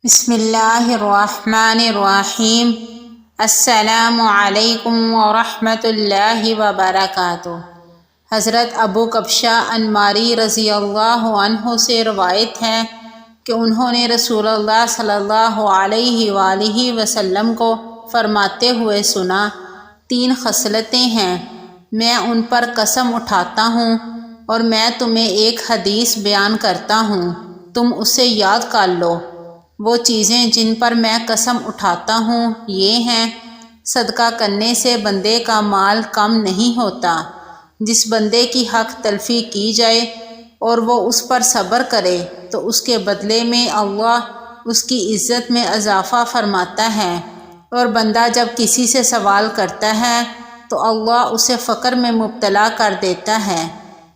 بسم اللہ الرحمن الرحیم۔ السلام علیکم ورحمۃ اللہ وبرکاتہ۔ حضرت ابو کبشہ انماری رضی اللہ عنہ سے روایت ہے کہ انہوں نے رسول اللہ صلی اللہ علیہ وآلہ وسلم کو فرماتے ہوئے سنا، 3 خصلتیں ہیں، میں ان پر قسم اٹھاتا ہوں اور میں تمہیں ایک حدیث بیان کرتا ہوں، تم اسے یاد کر لو۔ وہ چیزیں جن پر میں قسم اٹھاتا ہوں یہ ہیں: صدقہ کرنے سے بندے کا مال کم نہیں ہوتا، جس بندے کی حق تلفی کی جائے اور وہ اس پر صبر کرے تو اس کے بدلے میں اللہ اس کی عزت میں اضافہ فرماتا ہے، اور بندہ جب کسی سے سوال کرتا ہے تو اللہ اسے فقر میں مبتلا کر دیتا ہے۔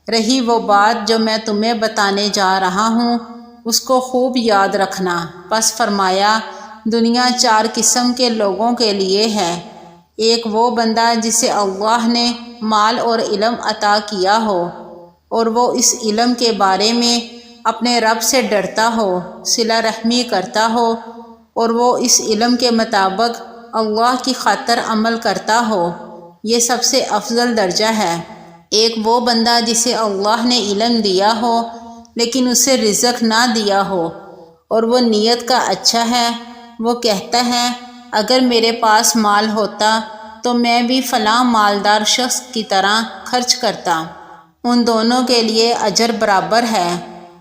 رہی وہ بات جو میں تمہیں بتانے جا رہا ہوں، اس کو خوب یاد رکھنا۔ پس فرمایا، دنیا 4 قسم کے لوگوں کے لیے ہے۔ ایک وہ بندہ جسے اللہ نے مال اور علم عطا کیا ہو اور وہ اس علم کے بارے میں اپنے رب سے ڈرتا ہو، صلہ رحمی کرتا ہو اور وہ اس علم کے مطابق اللہ کی خاطر عمل کرتا ہو، یہ سب سے افضل درجہ ہے۔ ایک وہ بندہ جسے اللہ نے علم دیا ہو لیکن اسے رزق نہ دیا ہو اور وہ نیت کا اچھا ہے، وہ کہتا ہے اگر میرے پاس مال ہوتا تو میں بھی فلاں مالدار شخص کی طرح خرچ کرتا، ان دونوں کے لیے اجر برابر ہے۔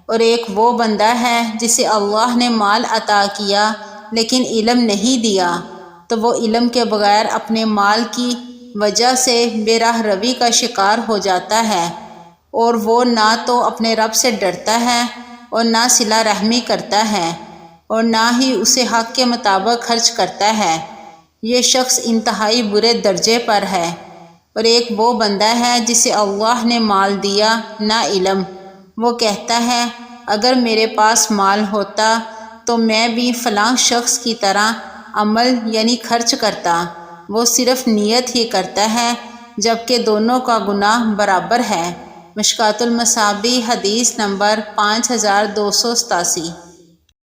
اور ایک وہ بندہ ہے جسے اللہ نے مال عطا کیا لیکن علم نہیں دیا، تو وہ علم کے بغیر اپنے مال کی وجہ سے بے راہ روی کا شکار ہو جاتا ہے، اور وہ نہ تو اپنے رب سے ڈرتا ہے اور نہ صلہ رحمی کرتا ہے اور نہ ہی اسے حق کے مطابق خرچ کرتا ہے، یہ شخص انتہائی برے درجے پر ہے۔ اور ایک وہ بندہ ہے جسے اللہ نے مال دیا نہ علم، وہ کہتا ہے اگر میرے پاس مال ہوتا تو میں بھی فلاں شخص کی طرح عمل یعنی خرچ کرتا، وہ صرف نیت ہی کرتا ہے جبکہ دونوں کا گناہ برابر ہے۔ مشکوٰۃ المصابیح حدیث نمبر 5287۔